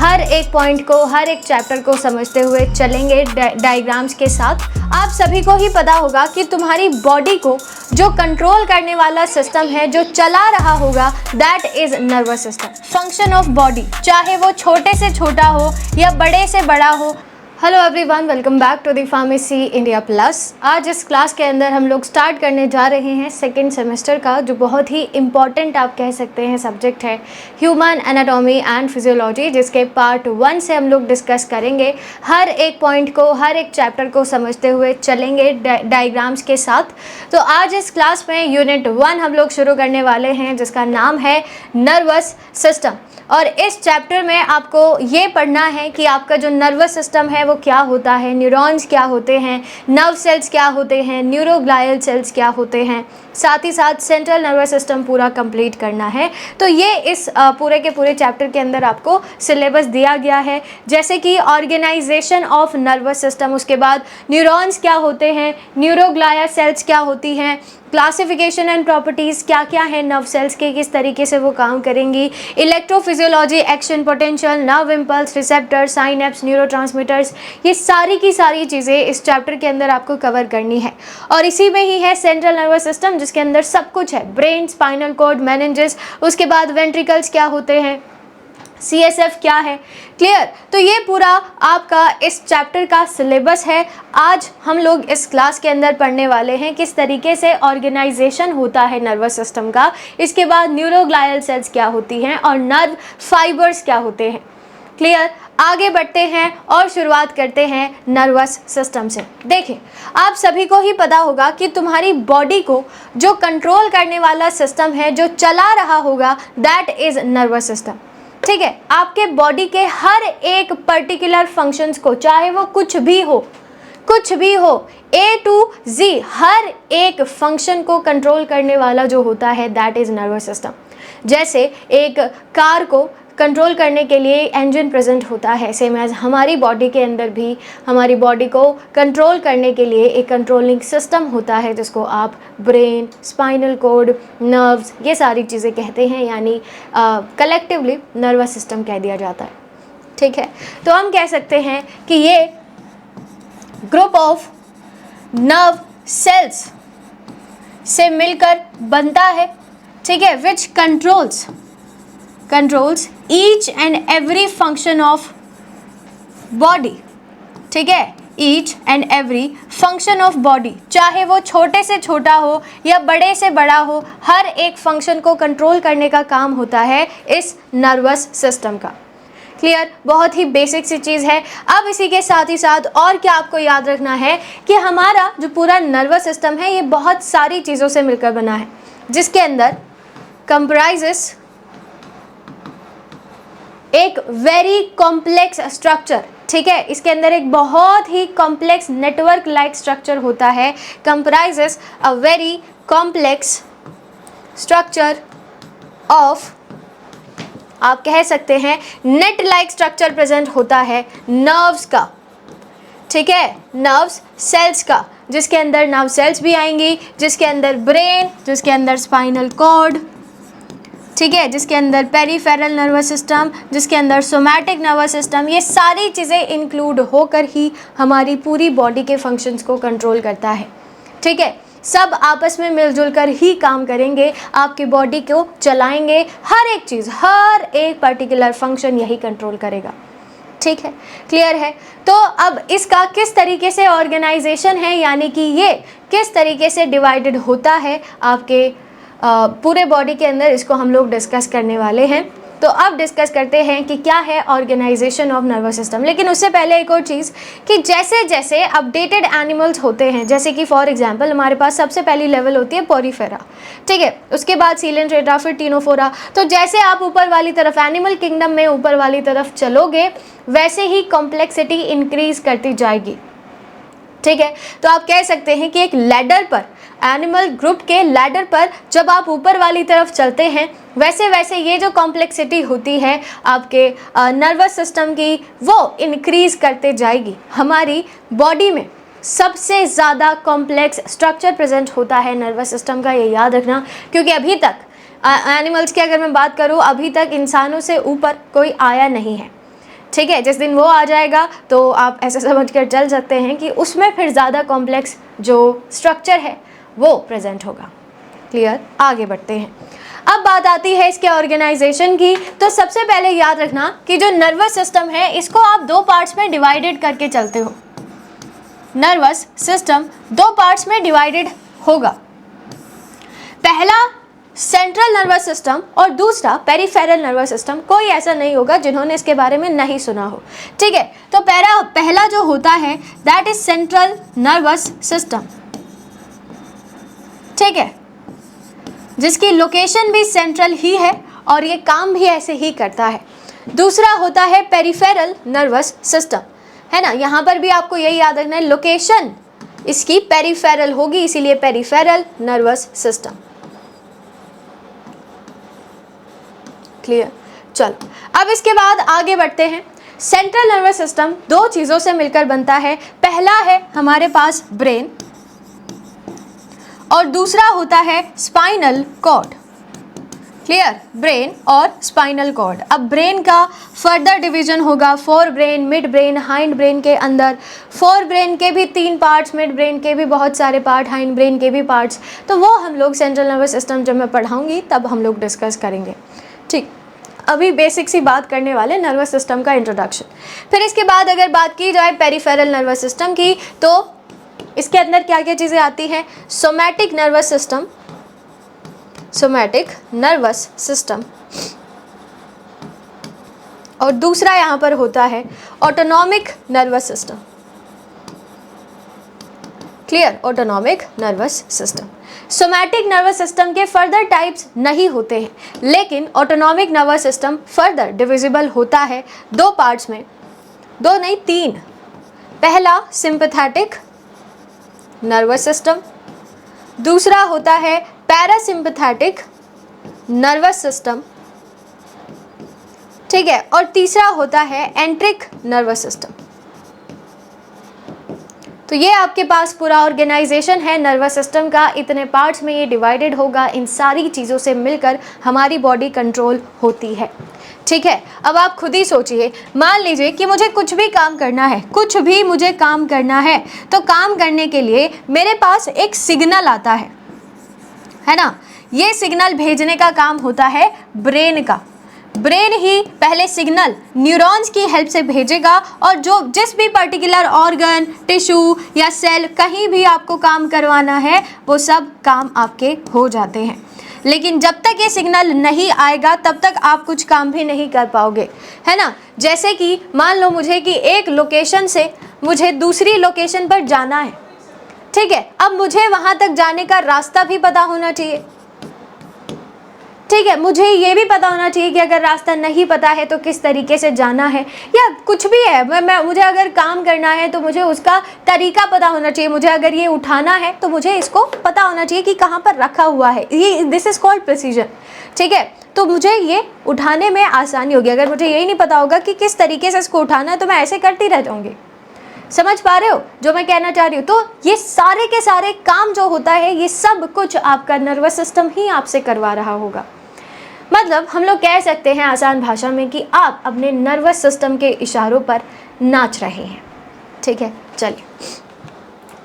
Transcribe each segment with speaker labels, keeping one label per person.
Speaker 1: हर एक पॉइंट को, हर एक चैप्टर को समझते हुए चलेंगे डायग्राम्स के साथ। आप सभी को ही पता होगा कि तुम्हारी बॉडी को जो कंट्रोल करने वाला सिस्टम है, जो चला रहा होगा, that is nervous system. Function of body, चाहे वो छोटे से छोटा हो या बड़े से बड़ा हो। Hello everyone, welcome back to the pharmacy India plus. आज इस क्लास के अंदर हम लोग स्टार्ट करने जा रहे हैं सेकेंड सेमेस्टर का, जो बहुत ही इम्पॉर्टेंट आप कह सकते हैं सब्जेक्ट है, ह्यूमन एनाटॉमी एंड फिजियोलॉजी, जिसके पार्ट 1 से हम लोग डिस्कस करेंगे। हर एक पॉइंट को, हर एक चैप्टर को समझते हुए चलेंगे डायग्राम्स के साथ। तो आज इस क्लास में यूनिट 1 हम लोग शुरू करने वाले हैं, जिसका नाम है नर्वस सिस्टम। और इस चैप्टर में आपको ये पढ़ना है कि आपका जो नर्वस सिस्टम है वो क्या होता है, न्यूरॉन्स क्या होते हैं, नर्व सेल्स क्या होते हैं, न्यूरोग्लायल सेल्स क्या होते हैं, साथ ही साथ सेंट्रल नर्वस सिस्टम पूरा कंप्लीट करना है। तो ये इस पूरे के पूरे चैप्टर के अंदर आपको सिलेबस दिया गया है, जैसे कि ऑर्गेनाइजेशन ऑफ नर्वस सिस्टम, उसके बाद न्यूरॉन्स क्या होते हैं, न्यूरोग्लायल सेल्स क्या होती हैं, क्लासिफिकेशन एंड प्रॉपर्टीज़ क्या क्या है नर्व सेल्स के, किस तरीके से वो काम करेंगी, electrophysiology, action potential, nerve impulse, receptor, synapse, neurotransmitters, ये सारी की सारी चीज़ें इस चैप्टर के अंदर आपको कवर करनी है। और इसी में ही है सेंट्रल नर्वस सिस्टम, जिसके अंदर सब कुछ है, ब्रेन, स्पाइनल कॉर्ड, मेनिंजेस, उसके बाद वेंट्रिकल्स क्या होते हैं, CSF क्या है। क्लियर? तो ये पूरा आपका इस चैप्टर का सिलेबस है। आज हम लोग इस क्लास के अंदर पढ़ने वाले हैं किस तरीके से ऑर्गेनाइजेशन होता है नर्वस सिस्टम का, इसके बाद न्यूरोग्लायल सेल्स क्या होती हैं और नर्व फाइबर्स क्या होते हैं। क्लियर? आगे बढ़ते हैं और शुरुआत करते हैं नर्वस सिस्टम से। देखिए, आप सभी को ही पता होगा कि तुम्हारी बॉडी को जो कंट्रोल करने वाला सिस्टम है, जो चला रहा होगा, दैट इज नर्वस सिस्टम। ठीक है? आपके बॉडी के हर एक पर्टिकुलर फंक्शंस को, चाहे वो कुछ भी हो A to Z, हर एक फंक्शन को कंट्रोल करने वाला जो होता है, दैट इज नर्वस सिस्टम। जैसे एक कार को कंट्रोल करने के लिए इंजन प्रेजेंट होता है, सेम एज हमारी बॉडी के अंदर भी हमारी बॉडी को कंट्रोल करने के लिए एक कंट्रोलिंग सिस्टम होता है, जिसको आप ब्रेन, स्पाइनल कॉर्ड, नर्व्स, ये सारी चीज़ें कहते हैं, यानी कलेक्टिवली नर्वस सिस्टम कह दिया जाता है। ठीक है? तो हम कह सकते हैं कि ये ग्रुप ऑफ नर्व सेल्स से मिलकर बनता है। ठीक है? विच controls each and every function of body. ठीक है? Each and every function of body, चाहे वो छोटे से छोटा हो या बड़े से बड़ा हो, हर एक फंक्शन को कंट्रोल करने का काम होता है इस नर्वस सिस्टम का। क्लियर? बहुत ही बेसिक सी चीज़ है। अब इसी के साथ ही साथ और क्या आपको याद रखना है कि हमारा जो पूरा नर्वस सिस्टम है, ये बहुत सारी चीज़ों से मिलकर बना है, जिसके अंदर कंप्राइजेस एक वेरी कॉम्प्लेक्स स्ट्रक्चर। ठीक है? इसके अंदर एक बहुत ही कॉम्प्लेक्स नेटवर्क लाइक स्ट्रक्चर होता है, comprises a very complex structure of, आप कह सकते हैं नेट लाइक स्ट्रक्चर प्रेजेंट होता है नर्व्स का। ठीक है? नर्व्स सेल्स का, जिसके अंदर नर्व सेल्स भी आएंगी, जिसके अंदर ब्रेन, जिसके अंदर स्पाइनल कॉर्ड, ठीक है, जिसके अंदर पेरिफेरल नर्वस सिस्टम, जिसके अंदर सोमैटिक नर्वस सिस्टम, ये सारी चीज़ें इंक्लूड होकर ही हमारी पूरी बॉडी के फंक्शंस को कंट्रोल करता है। ठीक है? सब आपस में मिलजुल कर ही काम करेंगे, आपकी बॉडी को चलाएंगे, हर एक चीज़, हर एक पर्टिकुलर फंक्शन यही कंट्रोल करेगा। ठीक है? क्लियर है? तो अब इसका किस तरीके से ऑर्गेनाइजेशन है, यानी कि ये किस तरीके से डिवाइडेड होता है आपके पूरे बॉडी के अंदर, इसको हम लोग डिस्कस करने वाले हैं। तो अब डिस्कस करते हैं कि क्या है ऑर्गेनाइजेशन ऑफ नर्वस सिस्टम। लेकिन उससे पहले एक और चीज़ कि जैसे जैसे अपडेटेड एनिमल्स होते हैं, जैसे कि फॉर एग्जांपल हमारे पास सबसे पहली लेवल होती है पोरीफेरा। ठीक है? उसके बाद सीलेंट्रेटा, फिर टीनोफोरा। तो जैसे आप ऊपर वाली तरफ, एनिमल किंगडम में ऊपर वाली तरफ चलोगे, वैसे ही कॉम्प्लेक्सिटी इंक्रीज करती जाएगी। ठीक है? तो आप कह सकते हैं कि एक लैडर पर, एनिमल ग्रुप के लैडर पर जब आप ऊपर वाली तरफ चलते हैं, वैसे वैसे ये जो कॉम्प्लेक्सिटी होती है आपके नर्वस सिस्टम की, वो इंक्रीज करते जाएगी। हमारी बॉडी में सबसे ज़्यादा कॉम्प्लेक्स स्ट्रक्चर प्रेजेंट होता है नर्वस सिस्टम का, ये याद रखना, क्योंकि अभी तक एनिमल्स की अगर मैं बात करूँ, अभी तक इंसानों से ऊपर कोई आया नहीं है। ठीक है, जिस दिन वो आ जाएगा तो आप ऐसे समझ कर चल सकते हैं कि उसमें फिर ज़्यादा कॉम्प्लेक्स जो स्ट्रक्चर है वो प्रेजेंट होगा। क्लियर, आगे बढ़ते हैं। अब बात आती है इसके ऑर्गेनाइजेशन की। तो सबसे पहले याद रखना कि जो नर्वस सिस्टम है इसको आप दो पार्ट्स में डिवाइडेड करके चलते हो। नर्वस सिस्टम दो पार्ट्स में डिवाइडेड होगा, पहला सेंट्रल नर्वस सिस्टम और दूसरा पेरिफेरल नर्वस सिस्टम। कोई ऐसा नहीं होगा जिन्होंने इसके बारे में नहीं सुना हो, ठीक है। तो पहला जो होता है that is central nervous system, ठीक है, जिसकी लोकेशन भी सेंट्रल ही है और ये काम भी ऐसे ही करता है। दूसरा होता है पेरिफेरल नर्वस सिस्टम, है ना। यहाँ पर भी आपको यही याद रखना है, लोकेशन इसकी पेरिफेरल होगी, इसीलिए पेरिफेरल नर्वस सिस्टम। क्लियर, चलो अब इसके बाद आगे बढ़ते हैं। सेंट्रल नर्वस सिस्टम दो चीज़ों से मिलकर बनता है। पहला है हमारे पास ब्रेन और दूसरा होता है स्पाइनल कॉर्ड। क्लियर, ब्रेन और स्पाइनल कॉर्ड। अब ब्रेन का फर्दर डिवीजन होगा fore brain, mid brain, hind brain के अंदर। फोर ब्रेन के भी 3 पार्ट्स, मिड ब्रेन के भी बहुत सारे पार्ट, हाइंड ब्रेन के भी पार्ट्स। तो वो हम लोग सेंट्रल नर्वस सिस्टम जब मैं पढ़ाऊंगी तब हम लोग डिस्कस करेंगे, ठीक। अभी बेसिक सी बात करने वाले नर्वस सिस्टम का इंट्रोडक्शन। फिर इसके बाद अगर बात की जाए पेरिफेरल नर्वस सिस्टम की, तो इसके अंदर क्या क्या चीज़ें आती हैं। Somatic nervous system, somatic nervous system, और दूसरा यहाँ पर होता है autonomic nervous system. Clear, autonomic nervous system. Somatic nervous system के फर्दर टाइप्स नहीं होते हैं, लेकिन autonomic nervous system further divisible होता है दो पार्ट्स में, दो नहीं 3। पहला सिंपैथेटिक नर्वस सिस्टम, दूसरा होता है पैरासिम्पैथेटिक नर्वस सिस्टम, ठीक है, और तीसरा होता है एंट्रिक नर्वस सिस्टम। तो ये आपके पास पूरा ऑर्गेनाइजेशन है नर्वस सिस्टम का। इतने पार्ट्स में ये डिवाइडेड होगा, इन सारी चीज़ों से मिलकर हमारी बॉडी कंट्रोल होती है, ठीक है। अब आप खुद ही सोचिए, मान लीजिए कि मुझे कुछ भी काम करना है, कुछ भी मुझे काम करना है, तो काम करने के लिए मेरे पास एक सिग्नल आता है ना। ये सिग्नल भेजने का काम होता है ब्रेन का। ब्रेन ही पहले सिग्नल न्यूरॉन्स की हेल्प से भेजेगा और जो जिस भी पर्टिकुलर ऑर्गन, टिश्यू या सेल कहीं भी आपको काम करवाना है वो सब काम आपके हो जाते हैं। लेकिन जब तक ये सिग्नल नहीं आएगा तब तक आप कुछ काम भी नहीं कर पाओगे, है ना। जैसे कि मान लो मुझे कि एक लोकेशन से मुझे दूसरी लोकेशन पर जाना है, ठीक है। अब मुझे वहाँ तक जाने का रास्ता भी पता होना चाहिए, ठीक है। मुझे ये भी पता होना चाहिए कि अगर रास्ता नहीं पता है तो किस तरीके से जाना है, या कुछ भी है, मुझे अगर काम करना है तो मुझे उसका तरीका पता होना चाहिए। मुझे अगर ये उठाना है तो मुझे इसको पता होना चाहिए कि कहाँ पर रखा हुआ है। ये दिस इज़ कॉल्ड प्रिसीजन, ठीक है। तो मुझे ये उठाने में आसानी होगी। अगर मुझे यही नहीं पता होगा कि किस तरीके से इसको उठाना है तो मैं ऐसे करती रह जाऊँगी। समझ पा रहे हो जो मैं कहना चाह रही हूँ। तो ये सारे के सारे काम जो होता है ये सब कुछ आपका नर्वस सिस्टम ही आपसे करवा रहा होगा। मतलब हम लोग कह सकते हैं आसान भाषा में कि आप अपने नर्वस सिस्टम के इशारों पर नाच रहे हैं, ठीक है। चलिए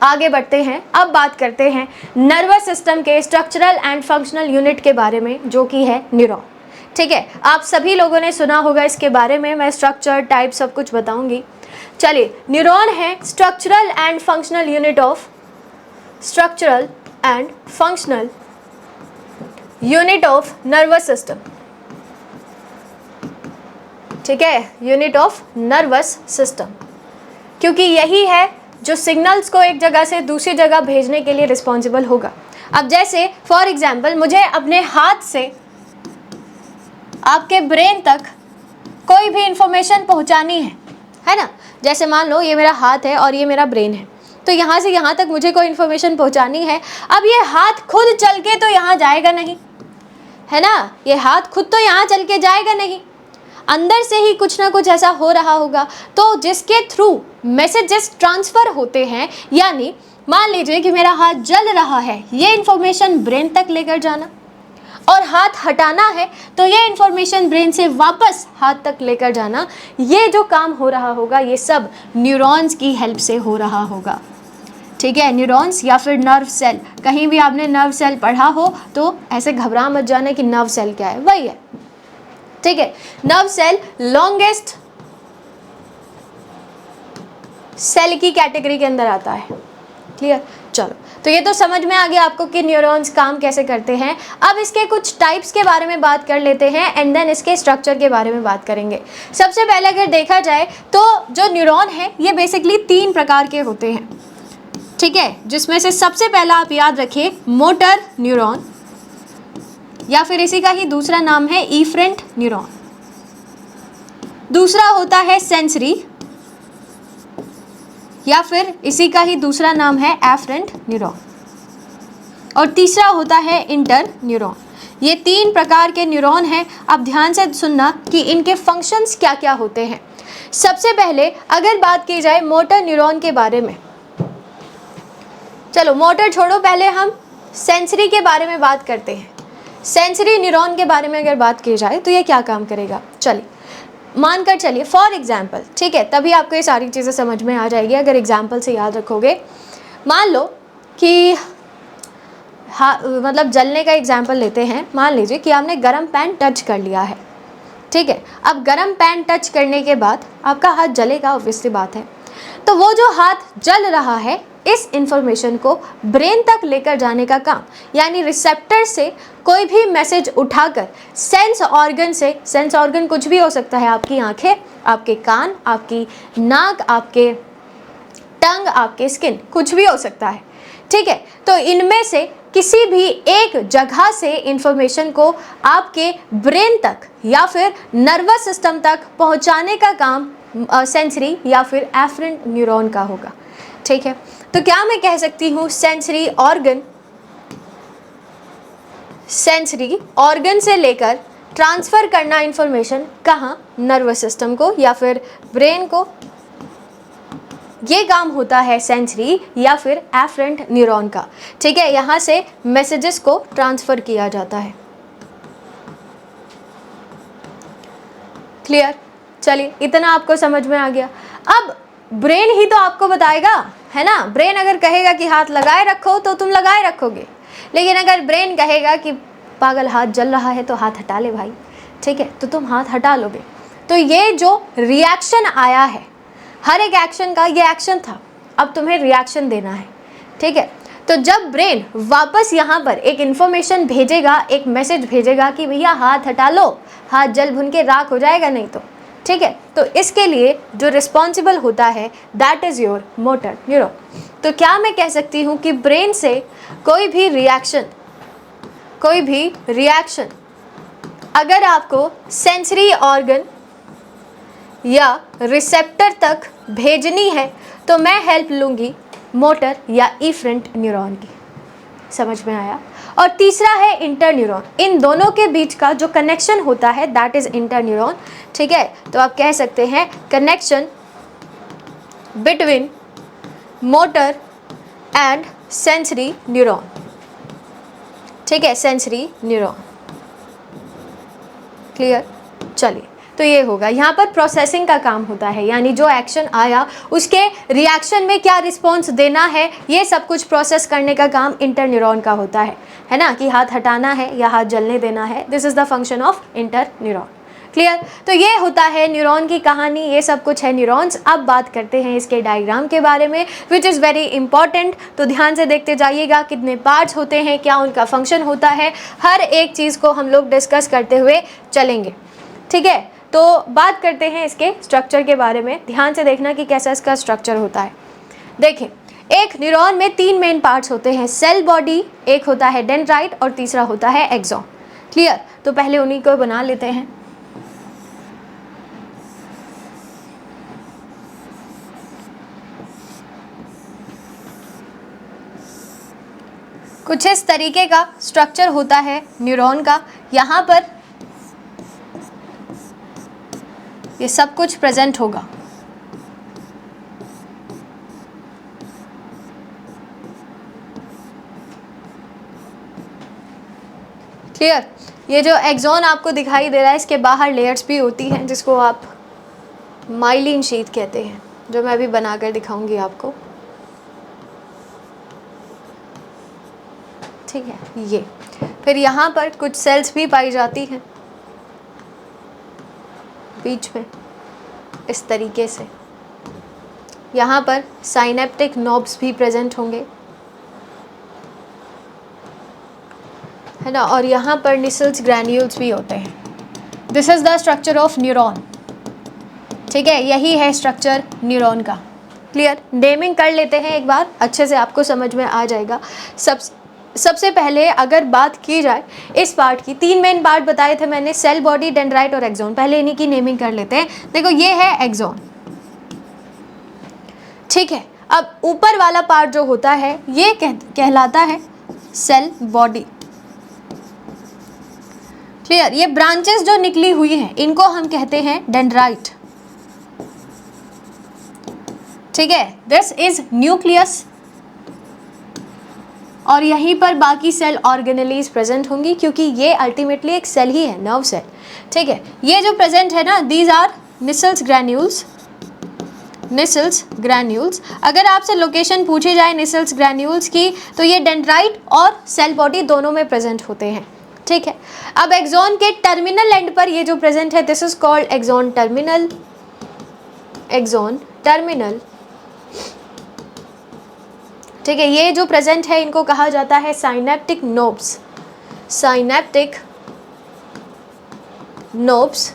Speaker 1: आगे बढ़ते हैं। अब बात करते हैं नर्वस सिस्टम के स्ट्रक्चरल एंड फंक्शनल यूनिट के बारे में, जो कि है न्यूरॉन, ठीक है। आप सभी लोगों ने सुना होगा इसके बारे में, मैं स्ट्रक्चर, टाइप सब कुछ बताऊंगी। चलिए, न्यूरॉन है structural and functional unit of, structural and functional unit of nervous system, ठीक है, यूनिट ऑफ नर्वस सिस्टम, क्योंकि यही है जो सिग्नल्स को एक जगह से दूसरी जगह भेजने के लिए रिस्पॉन्सिबल होगा। अब जैसे फॉर एग्जाम्पल मुझे अपने हाथ से आपके ब्रेन तक कोई भी इंफॉर्मेशन पहुंचानी है ना। जैसे मान लो ये मेरा हाथ है और ये मेरा ब्रेन है, तो यहाँ से यहाँ तक मुझे कोई इन्फॉर्मेशन पहुँचानी है। अब ये हाथ खुद चल के तो यहाँ जाएगा नहीं, है ना। ये हाथ खुद तो यहाँ चल के जाएगा नहीं, अंदर से ही कुछ ना कुछ ऐसा हो रहा होगा तो जिसके थ्रू मैसेजेस ट्रांसफ़र होते हैं। यानी मान लीजिए कि मेरा हाथ जल रहा है, ये इन्फॉर्मेशन ब्रेन तक लेकर जाना। और हाथ हटाना है तो ये इन्फॉर्मेशन ब्रेन से वापस हाथ तक लेकर जाना, ये जो काम हो रहा होगा ये सब न्यूरॉन्स की हेल्प से हो रहा होगा। ठीक है, न्यूरॉन्स या फिर नर्व सेल, कहीं भी आपने नर्व सेल पढ़ा हो तो ऐसे घबरा मत जाना कि नर्व सेल क्या है, वही है। ठीक है, नर्व सेल लॉन्गेस्ट सेल की कैटेगरी के अंदर आता है। क्लियर, चलो तो ये तो समझ में आ गया आपको कि न्यूरॉन्स काम कैसे करते हैं। अब इसके कुछ टाइप्स के बारे में बात कर लेते हैं एंड देन इसके स्ट्रक्चर के बारे में बात करेंगे। सबसे पहले अगर देखा जाए तो जो न्यूरॉन है ये बेसिकली 3 प्रकार के होते हैं। ठीक है, जिसमें से सबसे पहला आप याद रखिए मोटर न्यूरॉन, या फिर इसी का ही दूसरा नाम है इफरेंट न्यूरॉन। दूसरा होता है सेंसरी, या फिर इसी का ही दूसरा नाम है एफरेंट न्यूरॉन। और तीसरा होता है इंटर न्यूरॉन। ये 3 प्रकार के न्यूरॉन हैं। अब ध्यान से सुनना कि इनके फंक्शंस क्या क्या होते हैं। सबसे पहले अगर बात की जाए मोटर न्यूरॉन के बारे में, चलो मोटर छोड़ो, पहले हम सेंसरी के बारे में बात करते हैं। सेंसरी न्यूरॉन के बारे में अगर बात की जाए तो ये क्या काम करेगा, चलिए मानकर चलिए फॉर एग्जाम्पल, ठीक है, तभी आपको ये सारी चीज़ें समझ में आ जाएगी अगर एग्जाम्पल से याद रखोगे। मान लो कि मतलब जलने का एग्जाम्पल लेते हैं। मान लीजिए कि आपने गर्म पैन टच कर लिया है। ठीक है, अब गर्म पैन टच करने के बाद आपका हाथ जलेगा, ऑब्वियसली बात है। तो वो जो हाथ जल रहा है, इस इंफॉर्मेशन को ब्रेन तक लेकर जाने का काम, यानी रिसेप्टर से कोई भी मैसेज उठाकर सेंस ऑर्गन से, सेंस ऑर्गन कुछ भी हो सकता है, आपकी आंखें, आपके कान, आपकी नाक, आपके टंग, आपके स्किन, कुछ भी हो सकता है। ठीक है, तो इनमें से किसी भी एक जगह से इंफॉर्मेशन को आपके ब्रेन तक या फिर नर्वस सिस्टम तक पहुंचाने का काम सेंसरी या फिर एफरेंट न्यूरॉन का होगा। ठीक है, तो क्या मैं कह सकती हूँ सेंसरी ऑर्गन से लेकर ट्रांसफ़र करना इंफॉर्मेशन कहाँ, नर्वस सिस्टम को या फिर ब्रेन को, ये काम होता है सेंसरी या फिर एफरेंट न्यूरॉन का। ठीक है, यहाँ से मैसेजेस को ट्रांसफ़र किया जाता है। क्लियर, चलिए इतना आपको समझ में आ गया। अब ब्रेन ही तो आपको बताएगा, है ना। ब्रेन अगर कहेगा कि हाथ लगाए रखो तो तुम लगाए रखोगे, लेकिन अगर ब्रेन कहेगा कि पागल हाथ जल रहा है तो हाथ हटा ले भाई, ठीक है, तो तुम हाथ हटा लोगे। तो ये जो रिएक्शन आया है, हर एक एक्शन का ये एक्शन था, अब तुम्हें रिएक्शन देना है। ठीक है, तो जब ब्रेन वापस यहाँ पर एक इन्फॉर्मेशन भेजेगा, एक मैसेज भेजेगा कि भैया हाथ हटा लो, हाथ जल भुन के राख हो जाएगा नहीं तो। ठीक है, तो इसके लिए जो रिस्पॉन्सिबल होता है that is your motor neuron. तो क्या मैं कह सकती हूँ कि ब्रेन से कोई भी रिएक्शन अगर आपको सेंसरी ऑर्गन या रिसेप्टर तक भेजनी है तो मैं हेल्प लूँगी मोटर या इफरेंट न्यूरॉन की। समझ में आया। और तीसरा है इंटर न्यूरॉन। इन दोनों के बीच का जो कनेक्शन होता है दैट इज़ इंटर न्यूरॉन। ठीक है, तो आप कह सकते हैं connection between motor and sensory neuron. ठीक है, सेंसरी न्यूरॉन। क्लियर, चलिए तो ये होगा, यहाँ पर प्रोसेसिंग का काम होता है, यानी जो एक्शन आया उसके रिएक्शन में क्या रिस्पॉन्स देना है, ये सब कुछ प्रोसेस करने का काम इंटर न्यूरॉन का होता है ना, कि हाथ हटाना है या हाथ जलने देना है। This is the function of inter neuron. Clear, तो ये होता है न्यूरॉन की कहानी, ये सब कुछ है न्यूरॉन्स। अब बात करते हैं इसके डायग्राम के बारे में, विच इज़ वेरी इंपॉर्टेंट। तो ध्यान से देखते जाइएगा कितने पार्ट्स होते हैं, क्या उनका फंक्शन होता है, हर एक चीज़ को हम लोग डिस्कस करते हुए चलेंगे। ठीक है, तो बात करते हैं इसके स्ट्रक्चर के बारे में। ध्यान से देखना कि कैसा इसका स्ट्रक्चर होता है। देखिए, एक न्यूरॉन में 3 मेन पार्ट्स होते हैं, सेल बॉडी, एक होता है डेंड्राइट और तीसरा होता है एक्सॉन। क्लियर, तो पहले उन्हीं को बना लेते हैं। कुछ इस तरीके का स्ट्रक्चर होता है न्यूरॉन का। यहाँ पर ये सब कुछ प्रेजेंट होगा। क्लियर, ये जो एक्सॉन आपको दिखाई दे रहा है इसके बाहर लेयर्स भी होती हैं जिसको आप माइलिन शीथ कहते हैं, जो मैं अभी बनाकर दिखाऊंगी आपको। ठीक है, ये फिर यहाँ पर कुछ सेल्स भी पाई जाती हैं बीच में इस तरीके से। यहाँ पर साइनेप्टिक नोब्स भी प्रेजेंट होंगे, है ना, और यहाँ पर निसल्स ग्रैन्यूल्स भी होते हैं। This is the structure of neuron. ठीक है, यही है स्ट्रक्चर न्यूरॉन का। क्लियर, नेमिंग कर लेते हैं एक बार, अच्छे से आपको समझ में आ जाएगा। सबसे पहले अगर बात की जाए इस पार्ट की, 3 मेन पार्ट बताए थे मैंने, सेल, बॉडी, डेंड्राइट और एक्सॉन। पहले इन्हीं की नेमिंग कर लेते हैं। देखो ये है एक्सॉन, ठीक है। अब ऊपर वाला पार्ट जो होता है ये कहलाता है सेल बॉडी। क्लियर, ये ब्रांचेस जो निकली हुई हैं इनको हम कहते हैं डेंड्राइट। ठीक है, दिस इज न्यूक्लियस, और यहीं पर बाकी सेल ऑर्गेनेलीज प्रेजेंट होंगी क्योंकि ये अल्टीमेटली एक सेल ही है, नर्व सेल। ठीक है, ये जो प्रेजेंट है ना, these are Nissl's granules. Nissl's granules, अगर आपसे लोकेशन पूछी जाए निसल्स ग्रैन्यूल्स की तो ये डेंड्राइट और सेल बॉडी दोनों में प्रेजेंट होते हैं। ठीक है, अब एक्सॉन के टर्मिनल एंड पर ये जो प्रेजेंट है this is called axon terminal. Axon terminal, ठीक है, ये जो प्रेजेंट है इनको कहा जाता है synaptic knobs. Synaptic knobs,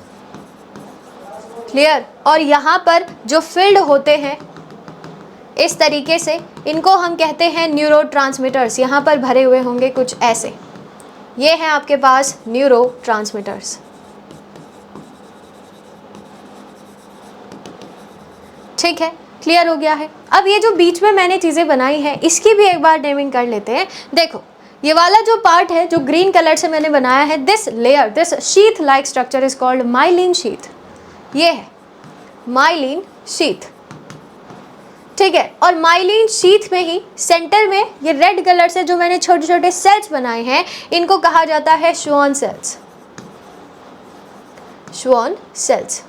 Speaker 1: clear. और यहाँ पर जो फील्ड होते हैं इस तरीके से, इनको हम कहते हैं न्यूरोट्रांसमीटर्स। यहाँ पर भरे हुए होंगे कुछ ऐसे, ये हैं आपके पास न्यूरोट्रांसमीटर्स। ठीक है, क्लियर हो गया है। अब ये जो बीच में मैंने चीज़ें बनाई हैं इसकी भी एक बार नेमिंग कर लेते हैं। देखो ये वाला जो पार्ट है जो ग्रीन कलर से मैंने बनाया है, this layer, this sheath like structure is called myelin sheath. ये है माइलिन शीथ। ठीक है, और माइलिन शीथ में ही सेंटर में ये रेड कलर से जो मैंने छोटे छोटे सेल्स बनाए हैं इनको कहा जाता है श्वान सेल्स। श्वान सेल्स,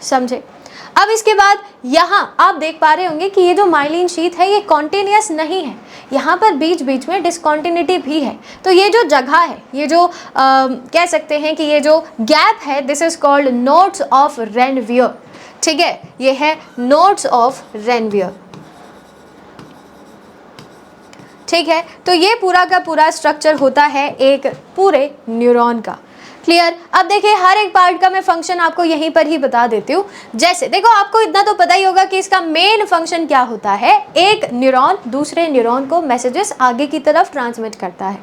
Speaker 1: समझे। अब इसके बाद यहाँ आप देख पा रहे होंगे कि ये जो माइलिन शीथ है ये कॉन्टिन्यूस नहीं है, यहाँ पर बीच बीच में डिसकॉन्टिन्यूटी भी है। तो ये जो जगह है, ये जो कह सकते हैं कि ये जो गैप है, this is called nodes of Ranvier. ठीक है, ये है नोड्स ऑफ रेनवियर। ठीक है, तो ये पूरा का पूरा स्ट्रक्चर होता है एक पूरे न्यूरॉन का। क्लियर। अब देखिए हर एक पार्ट का मैं फंक्शन आपको यहीं पर ही बता देती हूँ। जैसे देखो आपको इतना तो पता ही होगा कि इसका मेन फंक्शन क्या होता है, एक न्यूरॉन दूसरे न्यूरॉन को मैसेजेस आगे की तरफ ट्रांसमिट करता है।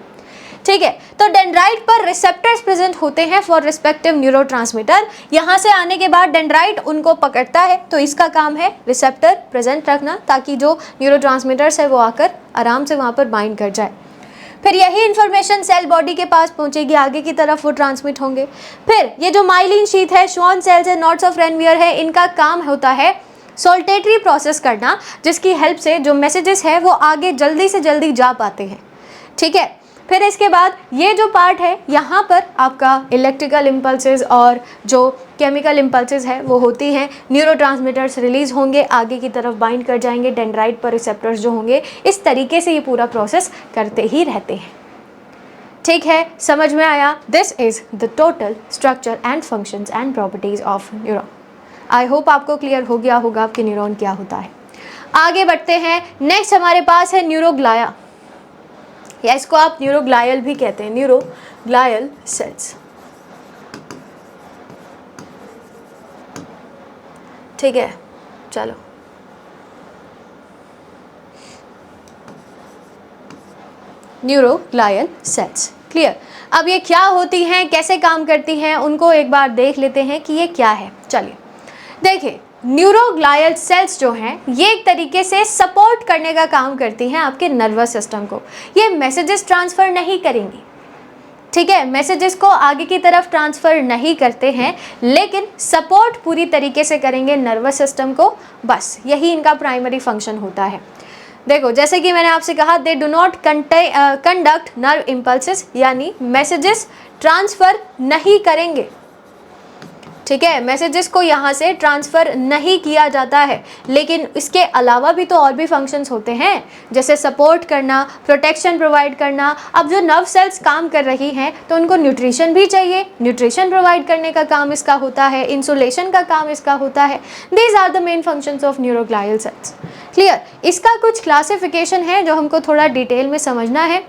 Speaker 1: ठीक है, तो डेंड्राइट पर रिसेप्टर्स प्रेजेंट होते हैं फॉर रिस्पेक्टिव न्यूरोट्रांसमीटर। यहाँ से आने के बाद डेंड्राइट उनको पकड़ता है, तो इसका काम है रिसेप्टर प्रेजेंट रखना ताकि जो न्यूरोट्रांसमीटर्स है वो आकर आराम से वहाँ पर बाइंड कर जाए। फिर यही इन्फॉर्मेशन सेल बॉडी के पास पहुंचेगी, आगे की तरफ वो ट्रांसमिट होंगे। फिर ये जो माइलिन शीथ है, श्वान सेल्स है, नॉट्स ऑफ रेनवियर है, इनका काम होता है सोल्टेटरी प्रोसेस करना, जिसकी हेल्प से जो मैसेजेस है वो आगे जल्दी से जल्दी जा पाते हैं। ठीक है, फिर इसके बाद ये जो पार्ट है यहाँ पर आपका इलेक्ट्रिकल इम्पल्सेस और जो केमिकल इम्पल्सेस है वो होती हैं, न्यूरोट्रांसमीटर्स रिलीज होंगे, आगे की तरफ बाइंड कर जाएंगे, डेंड्राइट पर रिसेप्टर्स जो होंगे, इस तरीके से ये पूरा प्रोसेस करते ही रहते हैं। ठीक है, समझ में आया? This is the total structure and functions and properties of neuron. I hope आपको क्लियर हो गया होगा कि न्यूरॉन क्या होता है। आगे बढ़ते हैं, नेक्स्ट हमारे पास है न्यूरोग्लाया, या इसको आप न्यूरोग्लायल भी कहते हैं, न्यूरोग्लायल सेल्स। ठीक है, चलो न्यूरोग्लायल सेल्स क्लियर। अब ये क्या होती हैं, कैसे काम करती हैं, उनको एक बार देख लेते हैं कि ये क्या है। चलिए देखिए, न्यूरोग्लायल सेल्स जो हैं ये एक तरीके से सपोर्ट करने का काम करती हैं आपके नर्वस सिस्टम को। ये मैसेजेस ट्रांसफ़र नहीं करेंगी, ठीक है, मैसेजेस को आगे की तरफ ट्रांसफ़र नहीं करते हैं, लेकिन सपोर्ट पूरी तरीके से करेंगे नर्वस सिस्टम को, बस यही इनका प्राइमरी फंक्शन होता है। देखो जैसे कि मैंने आपसे कहा, they do not conduct nerve impulses, यानी मैसेजेस ट्रांसफर नहीं करेंगे। ठीक है, मैसेजेस को यहाँ से ट्रांसफ़र नहीं किया जाता है। लेकिन इसके अलावा भी तो और भी फंक्शंस होते हैं, जैसे सपोर्ट करना, प्रोटेक्शन प्रोवाइड करना। अब जो नर्व सेल्स काम कर रही हैं तो उनको न्यूट्रिशन भी चाहिए, न्यूट्रिशन प्रोवाइड करने का काम इसका होता है, इंसुलेशन का काम इसका होता है। These are the main functions of neuroglial cells. Clear. इसका कुछ क्लासिफिकेशन है जो हमको थोड़ा डिटेल में समझना है।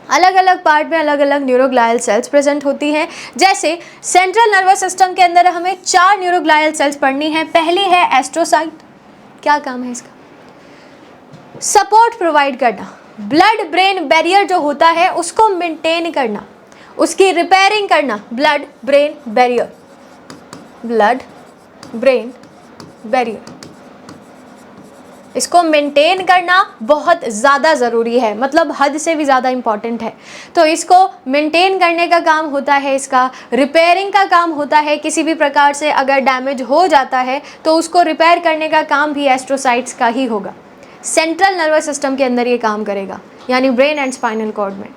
Speaker 1: अलग अलग पार्ट में अलग अलग न्यूरोग्लायल सेल्स प्रेजेंट होती हैं। जैसे सेंट्रल नर्वस सिस्टम के अंदर हमें 4 न्यूरोग्लायल सेल्स पढ़नी है। पहली है एस्ट्रोसाइट। क्या काम है इसका? सपोर्ट प्रोवाइड करना, ब्लड ब्रेन बैरियर जो होता है उसको मेंटेन करना, उसकी रिपेयरिंग करना। Blood brain barrier, blood brain barrier, इसको मेंटेन करना बहुत ज़्यादा ज़रूरी है, मतलब हद से भी ज़्यादा इम्पॉर्टेंट है। तो इसको मेंटेन करने का काम होता है, इसका रिपेयरिंग का काम होता है। किसी भी प्रकार से अगर डैमेज हो जाता है तो उसको रिपेयर करने का काम भी एस्ट्रोसाइट्स का ही होगा। सेंट्रल नर्वस सिस्टम के अंदर ये काम करेगा, यानी ब्रेन एंड स्पाइनल कॉर्ड में।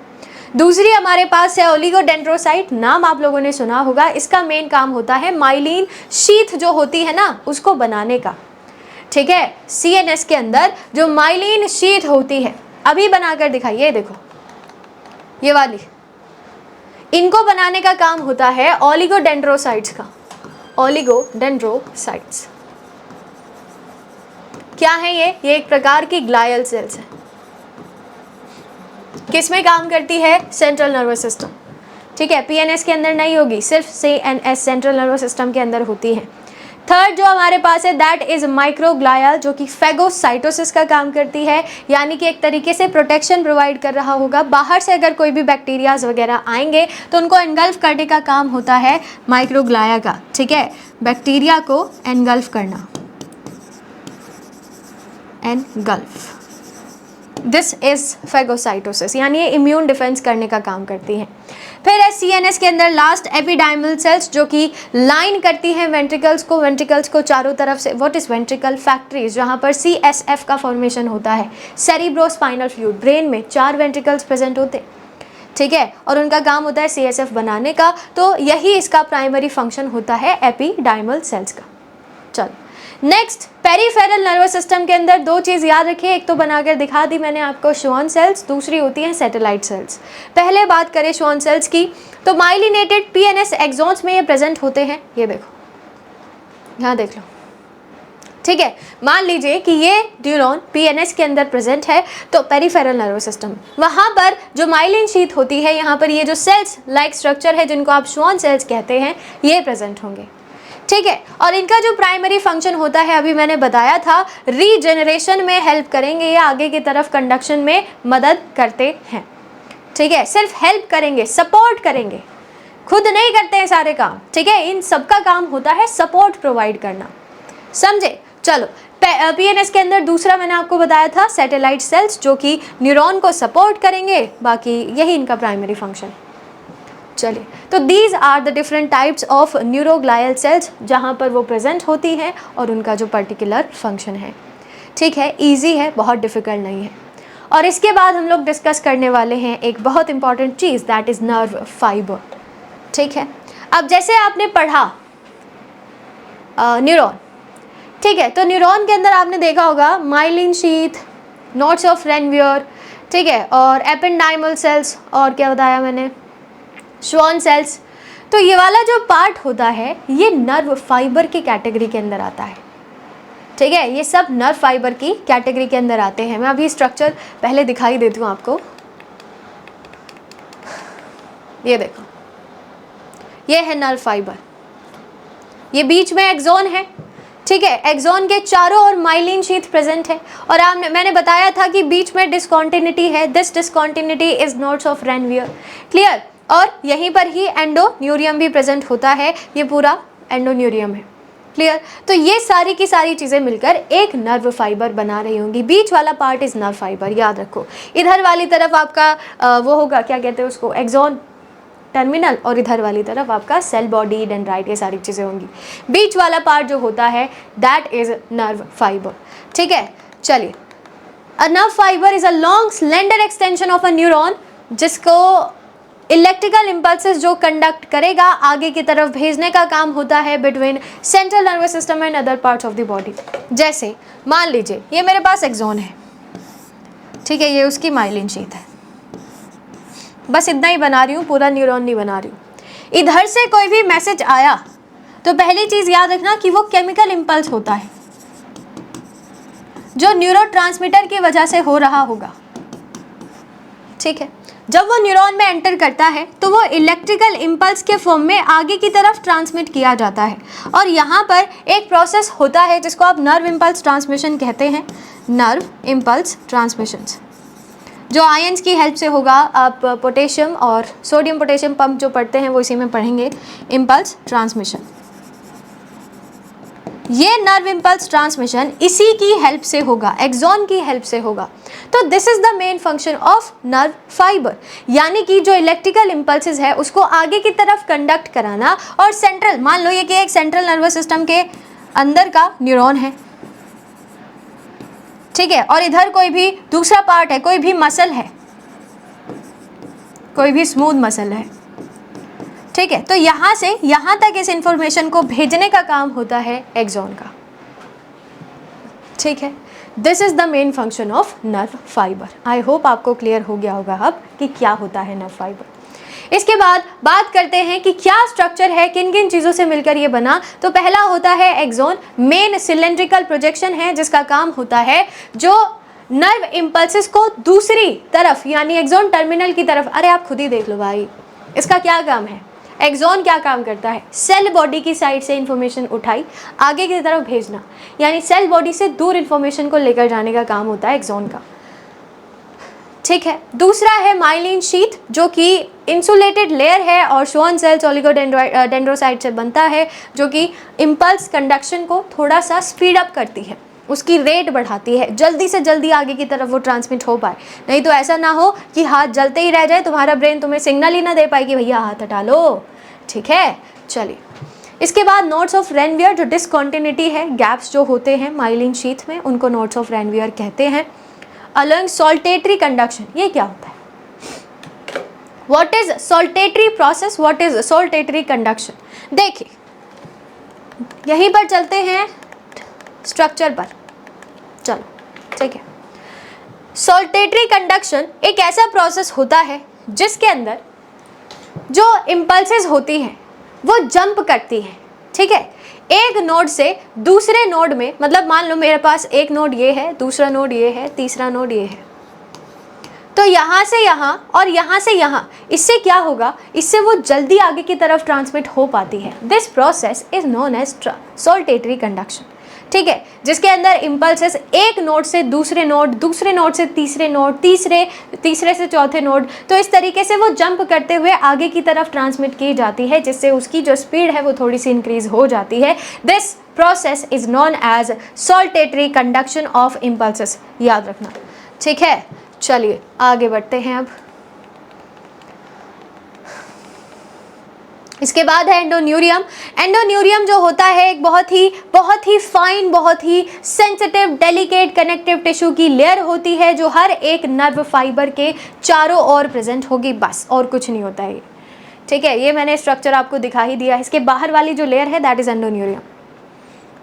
Speaker 1: दूसरी हमारे पास है ओलिगोडेंड्रोसाइट, नाम आप लोगों ने सुना होगा। इसका मेन काम होता है माइलिन शीथ जो होती है ना, उसको बनाने का। ठीक है, सीएनएस के अंदर जो माइलिन शीथ होती है, अभी बनाकर दिखाइए, देखो ये वाली, इनको बनाने का काम होता है ओलिगोडेंड्रोसाइट्स का। ओलिगोडेंड्रोसाइट्स क्या है ये एक प्रकार की ग्लायल सेल्स है। किस में काम करती है? Central nervous system. ठीक है, पीएनएस के अंदर नहीं होगी, सिर्फ सीएनएस सेंट्रल नर्वस सिस्टम के अंदर होती है। थर्ड जो हमारे पास है दैट इज माइक्रोग्लाया, जो कि फेगोसाइटोसिस का काम करती है, यानी कि एक तरीके से प्रोटेक्शन प्रोवाइड कर रहा होगा। बाहर से अगर कोई भी बैक्टीरियाज वगैरह आएंगे तो उनको एनगल्फ करने का काम होता है माइक्रोग्लाया का। ठीक है, बैक्टीरिया को एनगल्फ करना, एनगल्फ, दिस इज फेगोसाइटोसिस, यानी ये इम्यून डिफेंस करने का काम करती है। फिर है सीएनएस के अंदर लास्ट एपिडाइमल सेल्स, जो कि लाइन करती हैं वेंट्रिकल्स को चारों तरफ से। What is ventricle? फैक्ट्रीज जहाँ पर सीएसएफ का फॉर्मेशन होता है। सेरिब्रोस्पाइनल फ्लूइड, ब्रेन में 4 वेंट्रिकल्स प्रेजेंट होते हैं। ठीक है, और उनका काम होता है सीएसएफ बनाने का। तो यही इसका प्राइमरी फंक्शन होता है एपिडाइमल सेल्स का। चलो नेक्स्ट, पेरिफेरल नर्वस सिस्टम के अंदर 2 चीज़ याद रखिए, एक तो बनाकर दिखा दी मैंने आपको, श्वान सेल्स, दूसरी होती हैं सैटेलाइट सेल्स। पहले बात करें श्वान सेल्स की, तो माइलिनेटेड पीएनएस एक्सॉन्स में ये प्रेजेंट होते हैं। ये देखो, यहाँ देख लो। ठीक है, मान लीजिए कि ये न्यूरॉन पीएनएस के अंदर प्रेजेंट है, तो पेरिफेरल नर्वस सिस्टम, वहाँ पर जो माइलिन शीथ होती है, यहाँ पर ये जो सेल्स लाइक स्ट्रक्चर है जिनको आप श्वान सेल्स कहते हैं, ये प्रेजेंट होंगे। ठीक है, और इनका जो प्राइमरी फंक्शन होता है, अभी मैंने बताया था, रीजेनरेशन में हेल्प करेंगे या आगे की तरफ कंडक्शन में मदद करते हैं। ठीक है, सिर्फ हेल्प करेंगे, सपोर्ट करेंगे, खुद नहीं करते हैं सारे काम। ठीक है, इन सबका काम होता है सपोर्ट प्रोवाइड करना, समझे। चलो, पीएनएस के अंदर दूसरा मैंने आपको बताया था सैटेलाइट सेल्स, जो कि न्यूरॉन को सपोर्ट करेंगे, बाकी यही इनका प्राइमरी फंक्शन। चलिए, तो these are the different types of neuroglial cells जहाँ पर वो प्रेजेंट होती हैं और उनका जो पर्टिकुलर फंक्शन है। ठीक है, इजी है, बहुत डिफ़िकल्ट नहीं है। और इसके बाद हम लोग डिस्कस करने वाले हैं एक बहुत important cheese, that is nerve fibre. ठीक है, अब जैसे आपने पढ़ा न्यूरॉन, ठीक है, तो न्यूरॉन के अंदर आपने देखा होगा myelin sheath, notes of Ranvier, ठीक है, और एपेंडाइमल सेल्स, और क्या बताया मैंने, श्वान सेल्स। तो ये वाला जो पार्ट होता है ये नर्व फाइबर की कैटेगरी के अंदर आता है। ठीक है, ये सब नर्व फाइबर की कैटेगरी के अंदर आते हैं। मैं अभी स्ट्रक्चर पहले दिखाई देती हूँ आपको। ये देखो, ये है नर्व फाइबर, ये बीच में एक्सॉन है। ठीक है, एक्सॉन के चारों ओर माइलिन शीथ प्रेजेंट है, और मैंने बताया था कि बीच में डिसकॉन्टिन्यूटी है। This discontinuity is notes of Ranvier. Clear, और यहीं पर ही एंडोन्यूरियम भी प्रेजेंट होता है, ये पूरा एंडोन्यूरियम है। क्लियर, तो ये सारी की सारी चीज़ें मिलकर एक नर्व फाइबर बना रही होंगी। बीच वाला पार्ट इज नर्व फाइबर, याद रखो। इधर वाली तरफ आपका वो होगा, क्या कहते हैं उसको, एक्सॉन टर्मिनल, और इधर वाली तरफ आपका सेल बॉडी, डेंड्राइट, ये सारी चीज़ें होंगी। बीच वाला पार्ट जो होता है दैट इज नर्व फाइबर। ठीक है, चलिए a nerve fibre is a long slender extension of a neuron, जिसको इलेक्ट्रिकल इम्पल्सेस जो कंडक्ट करेगा आगे की तरफ भेजने का काम होता है between central nervous system and other parts of the body. जैसे मान लीजिए ये मेरे पास एक्सॉन है, ठीक है, ये उसकी माइलिन शीथ है, बस इतना ही बना रही हूँ, पूरा न्यूरॉन नहीं बना रही हूँ। इधर से कोई भी मैसेज आया तो पहली चीज़ याद रखना कि वो केमिकल इम्पल्स होता है जो न्यूरोट्रांसमीटर की वजह से हो रहा होगा, ठीक है। जब वो न्यूरॉन में एंटर करता है तो वो इलेक्ट्रिकल इम्पल्स के फॉर्म में आगे की तरफ ट्रांसमिट किया जाता है, और यहाँ पर एक प्रोसेस होता है जिसको आप नर्व इम्पल्स ट्रांसमिशन कहते हैं। नर्व इम्पल्स ट्रांसमिशंस जो आयंस की हेल्प से होगा, आप पोटेशियम और सोडियम पोटेशियम पंप जो पढ़ते हैं वो इसी में पढ़ेंगे, इम्पल्स ट्रांसमिशन। ये नर्व इम्पल्स ट्रांसमिशन इसी की हेल्प से होगा, एक्सॉन की हेल्प से होगा। तो this is the main function of nerve fibre, यानी कि जो इलेक्ट्रिकल इम्पल्सेस है उसको आगे की तरफ कंडक्ट कराना, और सेंट्रल, मान लो ये कि एक सेंट्रल नर्वस सिस्टम के अंदर का न्यूरॉन है, ठीक है, और इधर कोई भी दूसरा पार्ट है, कोई भी मसल है, कोई भी स्मूथ मसल है, ठीक है, तो यहाँ से यहाँ तक इस इंफॉर्मेशन को भेजने का काम होता है एक्सॉन का, ठीक है। This is the main function of nerve fibre. I hope आपको क्लियर हो गया होगा अब कि क्या होता है नर्व फाइबर। इसके बाद बात करते हैं कि क्या स्ट्रक्चर है, किन किन चीज़ों से मिलकर ये बना। तो पहला होता है एक्सॉन, मेन सिलेंड्रिकल प्रोजेक्शन है जिसका काम होता है जो नर्व इम्पल्सेस को दूसरी तरफ यानी एक्सॉन टर्मिनल की तरफ, अरे आप खुद ही देख लो भाई, इसका क्या काम है। एक्सॉन क्या काम करता है, सेल बॉडी की साइड से इंफॉर्मेशन उठाई आगे की तरफ भेजना, यानी सेल बॉडी से दूर इंफॉर्मेशन को लेकर जाने का काम होता है एक्सॉन का, ठीक है। दूसरा है माइलिन शीथ जो कि इंसुलेटेड लेयर है और श्वान सेल्स ओलिगोडेंड्रोसाइट से बनता है, जो कि इम्पल्स कंडक्शन को थोड़ा सा स्पीड अप करती है, उसकी रेट बढ़ाती है, जल्दी से जल्दी आगे की तरफ वो ट्रांसमिट हो पाए। नहीं तो ऐसा ना हो कि हाथ जलते ही रह जाए, तुम्हारा ब्रेन तुम्हें सिग्नल ही ना दे पाए कि भैया हाथ हटा लो, ठीक है। चलिए, इसके बाद नोड्स ऑफ रेनवियर, जो डिसकॉन्टिन्यूटी है, गैप्स जो होते हैं माइलिन शीथ में, उनको नोड्स ऑफ रेनवियर कहते हैं। अलोंग सॉल्टेटरी कंडक्शन, ये क्या होता है, what is saltatory process, what is saltatory conduction. देखिए यहीं पर चलते हैं स्ट्रक्चर पर, चलो ठीक है। सॉल्टेटरी कंडक्शन एक ऐसा प्रोसेस होता है जिसके अंदर जो इम्पल्सेस होती हैं वो जंप करती हैं, ठीक है, एक नोड से दूसरे नोड में। मतलब मान लो मेरे पास एक नोड ये है, दूसरा नोड ये है, तीसरा नोड ये है, तो यहाँ से यहाँ और यहाँ से यहाँ, इससे क्या होगा, इससे वो जल्दी आगे की तरफ ट्रांसमिट हो पाती है। This process is known as saltatory conduction, ठीक है, जिसके अंदर इम्पल्सेस एक नोड से दूसरे नोड, दूसरे नोड से तीसरे नोड, तीसरे से चौथे नोड, तो इस तरीके से वो जंप करते हुए आगे की तरफ ट्रांसमिट की जाती है, जिससे उसकी जो स्पीड है वो थोड़ी सी इंक्रीज हो जाती है। This process is known as saltatory conduction of impulses, याद रखना, ठीक है। चलिए आगे बढ़ते हैं अब। इसके बाद है एंडोन्यूरियम। एंडोन्यूरियम जो होता है एक बहुत ही फाइन, बहुत ही सेंसिटिव, डेलिकेट कनेक्टिव टिश्यू की लेयर होती है जो हर एक नर्व फाइबर के चारों ओर प्रेजेंट होगी, बस और कुछ नहीं होता है ये, ठीक है। ये मैंने स्ट्रक्चर आपको दिखा ही दिया है। इसके बाहर वाली जो लेयर है दैट इज एंडोन्यूरियम।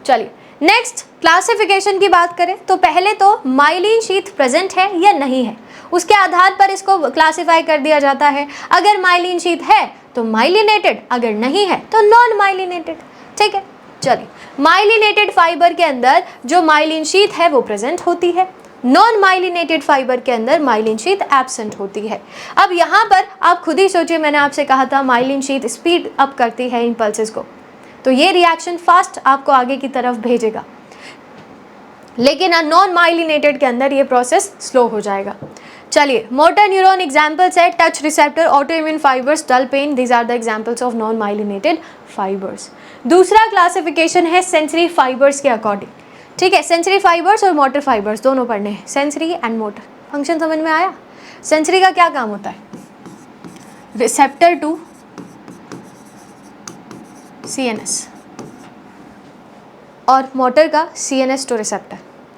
Speaker 1: चलिए नेक्स्ट क्लासिफिकेशन की बात करें तो पहले तो माइलिन शीथ प्रेजेंट है या नहीं है, उसके आधार पर इसको क्लासिफाई कर दिया जाता है। अगर माइलिन शीथ है तो माइलिनेटेड, अगर नहीं है तो नॉन माइलिनेटेड, ठीक है। चलिए, माइलिनेटेड फाइबर के अंदर जो माइलिन शीथ है वो प्रेजेंट होती है, नॉन माइलिनेटेड फाइबर के अंदर माइलिन शीथ एब्सेंट होती है। अब यहाँ पर आप खुद ही सोचिए, मैंने आपसे कहा था माइलिन शीथ स्पीड अप करती है इम्पल्सेस को, तो ये रिएक्शन फास्ट आपको आगे की तरफ भेजेगा, लेकिन नॉन माइलिनेटेड के अंदर ये प्रोसेस स्लो हो जाएगा। चलिए, मोटर न्यूरॉन एग्जाम्पल्स है, touch receptor, autoimmune fibres, dull pain, these are the examples of non myelinated fibres. दूसरा क्लासिफिकेशन है सेंसरी फाइबर्स के अकॉर्डिंग, ठीक है। सेंसरी फाइबर्स और मोटर फाइबर्स दोनों पढ़ने हैं, सेंसरी एंड मोटर। फंक्शन समझ में आया। सेंसरी का क्या काम होता है, रिसेप्टर टू CNS, और मोटर का CNS टू रिसेप्टर,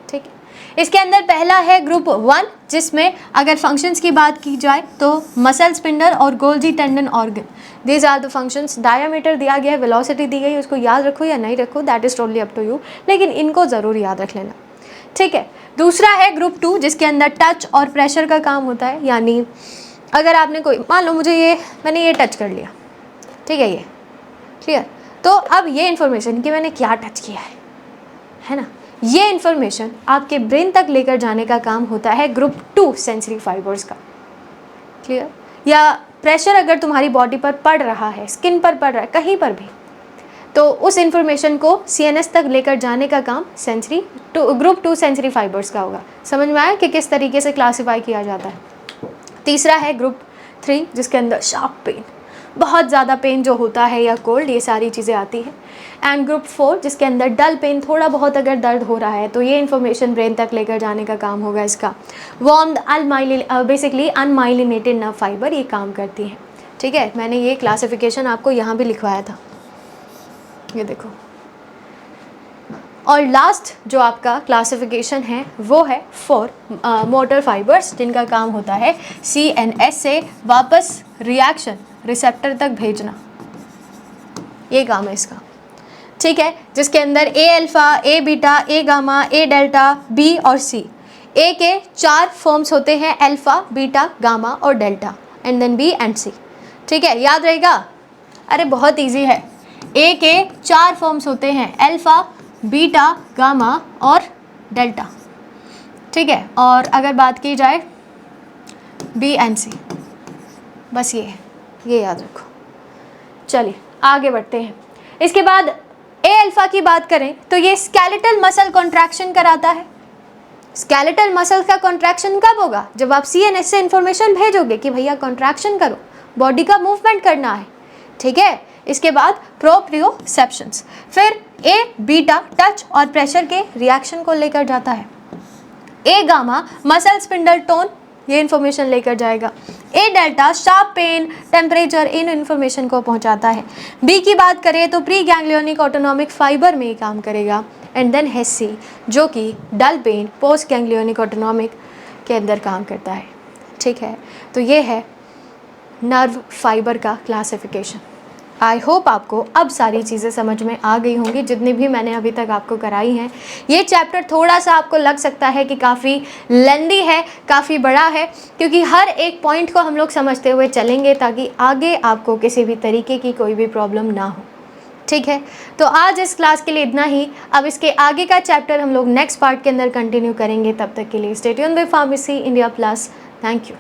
Speaker 1: ठीक है। इसके अंदर पहला है ग्रुप 1, जिसमें अगर फंक्शंस की बात की जाए तो मसल स्पिंडल और Golgi tendon organ, these are the functions. Diameter दिया गया है, वेलोसिटी दी गई, उसको याद रखो या नहीं रखो, that is totally up to you, लेकिन इनको ज़रूर याद रख लेना, ठीक है। दूसरा है ग्रुप 2, जिसके अंदर टच और प्रेशर का काम होता है, यानी अगर आपने कोई, मान लो मुझे मैंने ये टच कर लिया, ठीक है, ये क्लियर, तो अब ये इन्फॉर्मेशन कि मैंने क्या टच किया है ना, ये इन्फॉर्मेशन आपके ब्रेन तक लेकर जाने का काम होता है ग्रुप 2 सेंसरी फाइबर्स का, क्लियर। या प्रेशर अगर तुम्हारी बॉडी पर पड़ रहा है, स्किन पर पड़ रहा है, कहीं पर भी, तो उस इन्फॉर्मेशन को CNS तक लेकर जाने का काम ग्रुप 2 सेंसरी फाइबर्स का होगा। समझ में आया कि किस तरीके से क्लासीफाई किया जाता है। तीसरा है ग्रुप 3, जिसके अंदर शार्प पेन, बहुत ज़्यादा पेन जो होता है, या कोल्ड, ये सारी चीज़ें आती हैं। एंड ग्रुप 4, जिसके अंदर डल पेन, थोड़ा बहुत अगर दर्द हो रहा है तो ये इन्फॉर्मेशन ब्रेन तक लेकर जाने का काम होगा इसका। बेसिकली अनमाइलिनेटेड नर्व फाइबर ये काम करती हैं, ठीक है। मैंने ये क्लासिफिकेशन आपको यहाँ भी लिखवाया था, ये देखो। और लास्ट जो आपका क्लासिफिकेशन है वो है फॉर मोटर फाइबर्स, जिनका काम होता है CNS से वापस रिएक्शन रिसेप्टर तक भेजना, ये काम है इसका, ठीक है। जिसके अंदर A alpha, A beta, A gamma, A delta, B और C, A के 4 फॉर्म्स होते हैं, अल्फा, बीटा, गामा और delta, and then B and C, ठीक है, याद रहेगा। अरे बहुत इजी है, A के 4 फॉर्म्स होते हैं, अल्फा, बीटा, गामा और डेल्टा, ठीक है। और अगर बात की जाए B एंड C, बस ये याद रखो। चलिए आगे बढ़ते हैं। इसके बाद A अल्फा की बात करें तो ये स्केलेटल मसल कॉन्ट्रैक्शन कराता है। स्केलेटल मसल का कॉन्ट्रैक्शन कब होगा? जब आप CNS से इंफॉर्मेशन भेजोगे कि भैया कॉन्ट्रैक्शन करो, बॉडी का मूवमेंट करना है, ठीक है। इसके बाद प्रोप्रियोसेप्शंस, फिर A बीटा टच और प्रेशर के रिएक्शन को लेकर जाता है। A gamma muscle spindle tone, ये इन्फॉर्मेशन लेकर जाएगा। A delta sharp pain, temperature, इन इन्फॉर्मेशन को पहुंचाता है। B की बात करें तो प्री गैंग्लियोनिक ऑटोनॉमिक फाइबर में ये काम करेगा। एंड देन है C, जो कि dull pain, post ganglionic autonomic के अंदर काम करता है, ठीक है। तो ये है नर्व फाइबर का क्लासिफिकेशन। आई होप आपको अब सारी चीज़ें समझ में आ गई होंगी, जितनी भी मैंने अभी तक आपको कराई हैं। ये चैप्टर थोड़ा सा आपको लग सकता है कि काफ़ी लेंदी है, काफ़ी बड़ा है, क्योंकि हर एक पॉइंट को हम लोग समझते हुए चलेंगे ताकि आगे आपको किसी भी तरीके की कोई भी प्रॉब्लम ना हो, ठीक है। तो आज इस क्लास के लिए इतना ही। अब इसके आगे का चैप्टर हम लोग नेक्स्ट पार्ट के अंदर कंटिन्यू करेंगे। तब तक के लिए stay tuned with pharmacy India plus. Thank you.